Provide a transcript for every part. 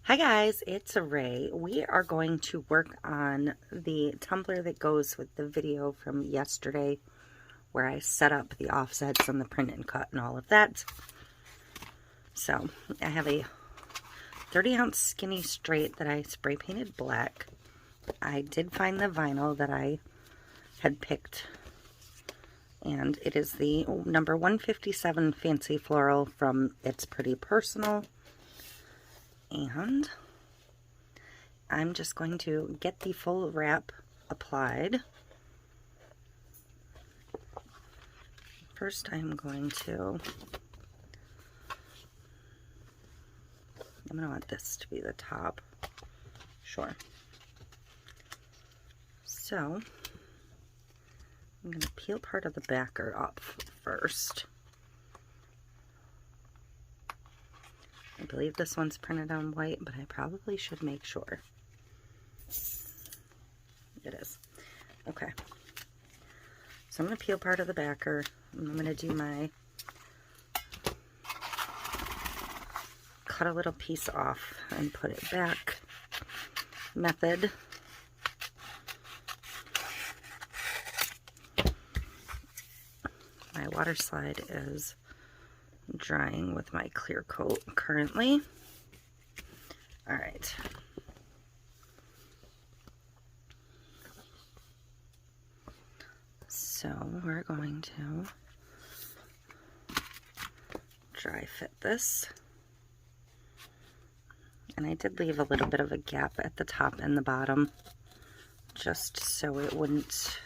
Hi guys, it's Ray. We are going to work on the tumbler that goes with the video from yesterday where I set up the offsets and the print and cut and all of that. So I have a 30-ounce skinny straight that I spray painted black. I did find the vinyl that I had picked, and it is the number 157 Fancy Floral from It's Pretty Personal. And I'm just going to get the full wrap applied. First I'm going to want this to be the top. Sure. So I'm going to peel part of the backer off first. I believe this one's printed on white, but I probably should make sure. It is. Okay. So I'm going to peel part of the backer, and I'm going to do my cut a little piece off and put it back method. My water slide is drying with my clear coat currently. All right. So we're going to dry fit this. And I did leave a little bit of a gap at the top and the bottom just so it wouldn't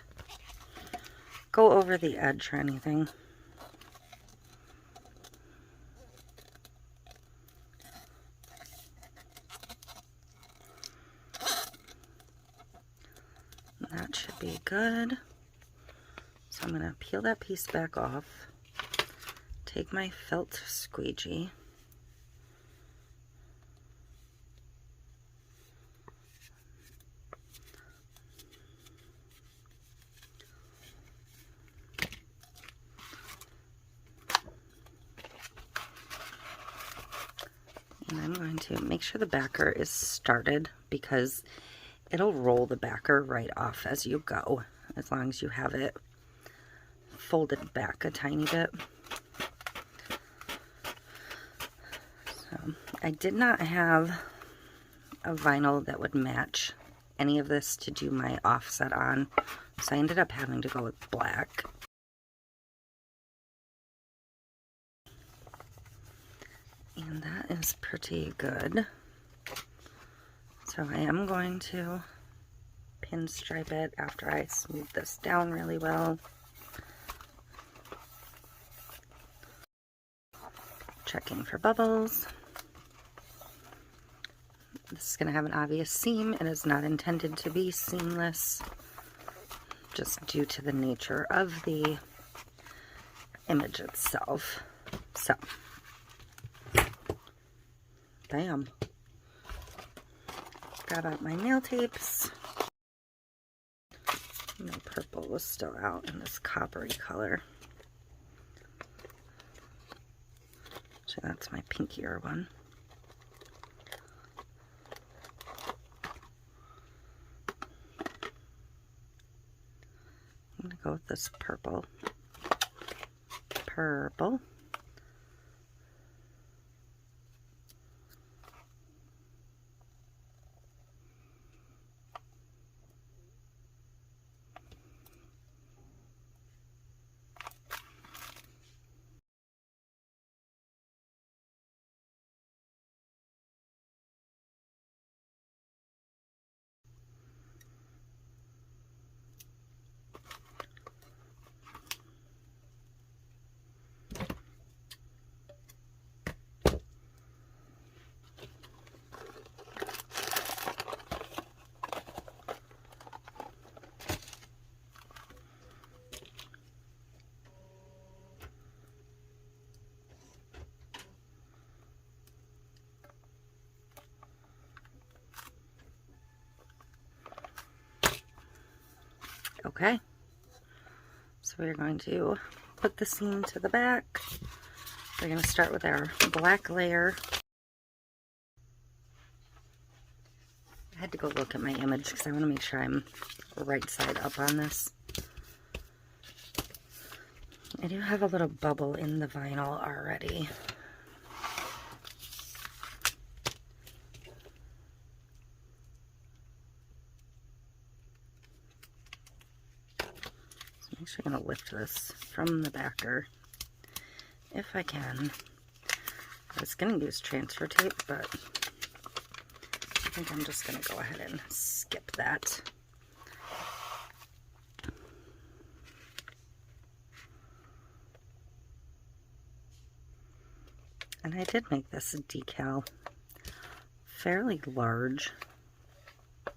go over the edge or anything. That should be good. So I'm going to peel that piece back off, take my felt squeegee, and I'm going to make sure the backer is started because it'll roll the backer right off as you go, as long as you have it folded back a tiny bit. So I did not have a vinyl that would match any of this to do my offset on, so I ended up having to go with black. And that is pretty good. So I am going to pinstripe it after I smooth this down really well. Checking for bubbles. This is going to have an obvious seam. It is not intended to be seamless, just due to the nature of the image itself. So, bam. Grab out my nail tapes. My purple was still out in this coppery color. So that's my pinkier one. I'm going to go with this purple. Purple. Okay, so we're going to put the seam to the back. We're going to start with our black layer. I had to go look at my image because I want to make sure I'm right side up on this. I do have a little bubble in the vinyl already. So I'm actually going to lift this from the backer if I can. I was going to use transfer tape, but I think I'm just going to go ahead and skip that. And I did make this decal fairly large. I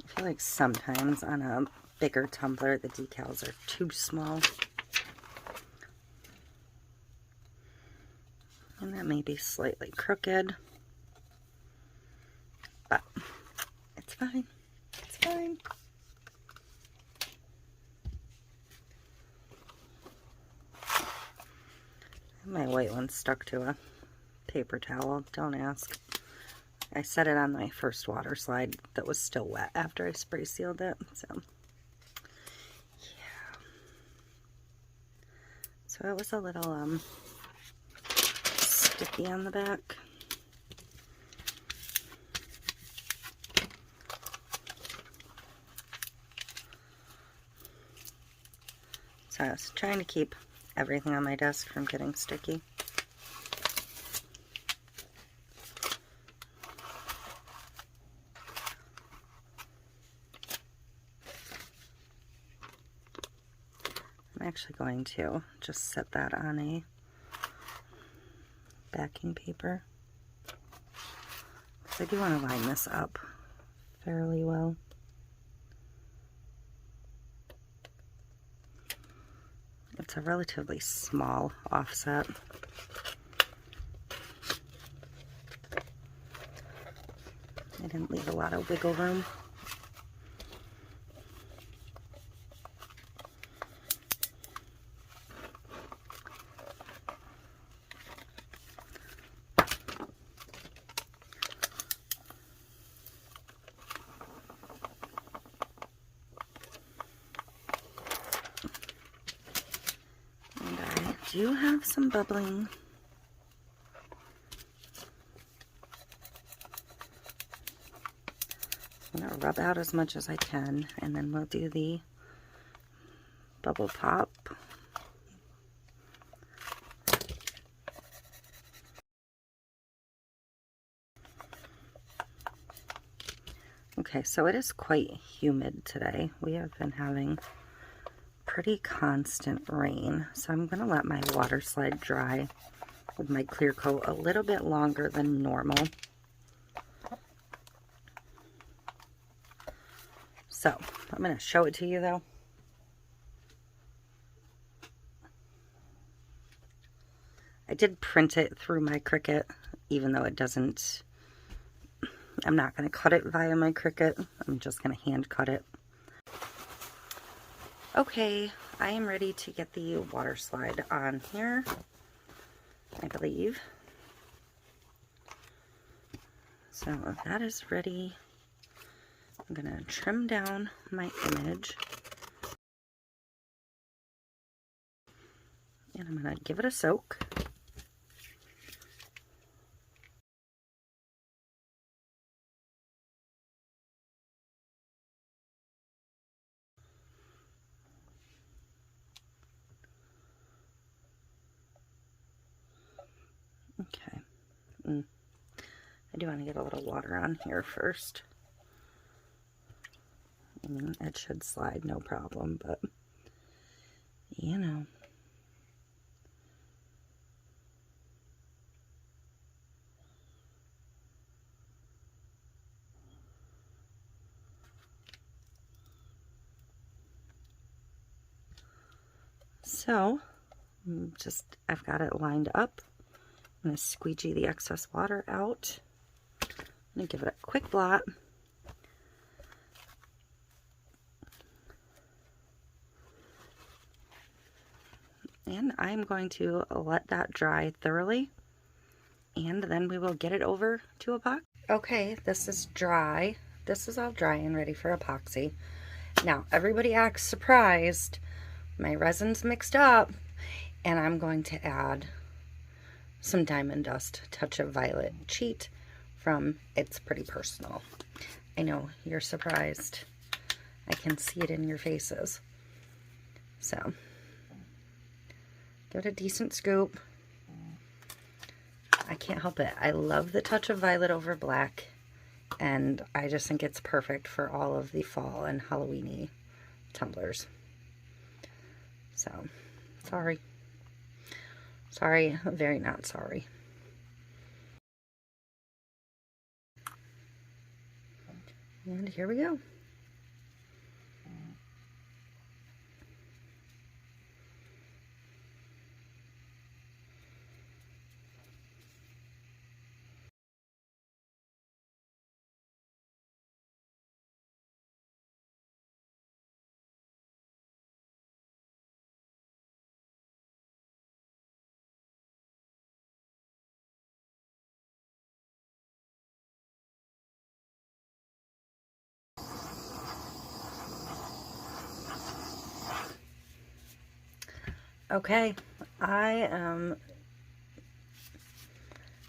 feel like sometimes on a bigger tumbler the decals are too small. And that may be slightly crooked, but it's fine. It's fine. My white one stuck to a paper towel, don't ask. I set it on my first water slide that was still wet after I spray sealed it, so yeah. So it was a little sticky on the back. So I was trying to keep everything on my desk from getting sticky. I'm actually going to just set that on a backing paper, because I do want to line this up fairly well. It's a relatively small offset. I didn't leave a lot of wiggle room. I do have some bubbling. I'm going to rub out as much as I can, and then we'll do the bubble pop. Okay, so it is quite humid today. We have been having pretty constant rain, so I'm going to let my water slide dry with my clear coat a little bit longer than normal. So I'm going to show it to you though. I did print it through my Cricut, even though it doesn't, I'm not going to cut it via my Cricut. I'm just going to hand cut it. Okay, I am ready to get the water slide on here, I believe. So that is ready. I'm going to trim down my image. And I'm going to give it a soak. Okay. I do want to get a little water on here first. It should slide no problem, but you know. So, I've got it lined up. I'm going to squeegee the excess water out. I'm going to give it a quick blot. And I'm going to let that dry thoroughly. and then we will get it over to epoxy. Okay, this is dry. This is all dry and ready for epoxy. Now, everybody acts surprised. My resin's mixed up, and I'm going to add some Diamond Dust Touch of Violet Cheat from It's Pretty Personal. I know, you're surprised. I can see it in your faces. So, give it a decent scoop. I can't help it. I love the touch of violet over black, and I just think it's perfect for all of the fall and Halloween-y tumblers. So, sorry. Sorry, very not sorry. And here we go. Okay, I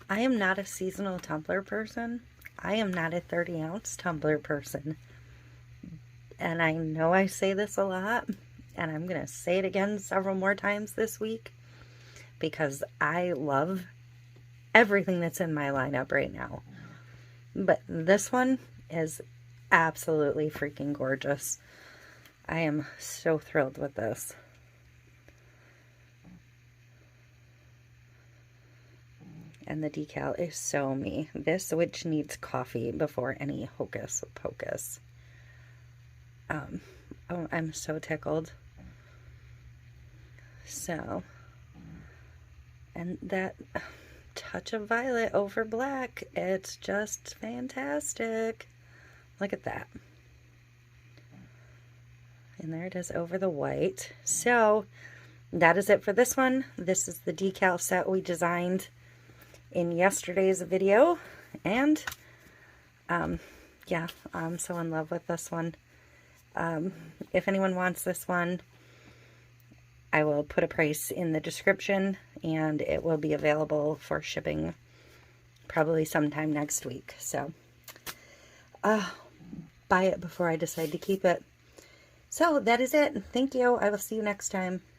am not a seasonal tumbler person. I am not a 30-ounce tumbler person. And I know I say this a lot, and I'm going to say it again several more times this week, because I love everything that's in my lineup right now. But this one is absolutely freaking gorgeous. I am so thrilled with this. And the decal is so me. This witch needs coffee before any hocus pocus. Oh, I'm so tickled. So, and that touch of violet over black, it's just fantastic. Look at that. And there it is over the white. So, that is it for this one. This is the decal set we designed in yesterday's video, and yeah, I'm so in love with this one. If anyone wants this one, I will put a price in the description, and it will be available for shipping probably sometime next week. So buy it before I decide to keep it. So that is it. Thank you. I will see you next time.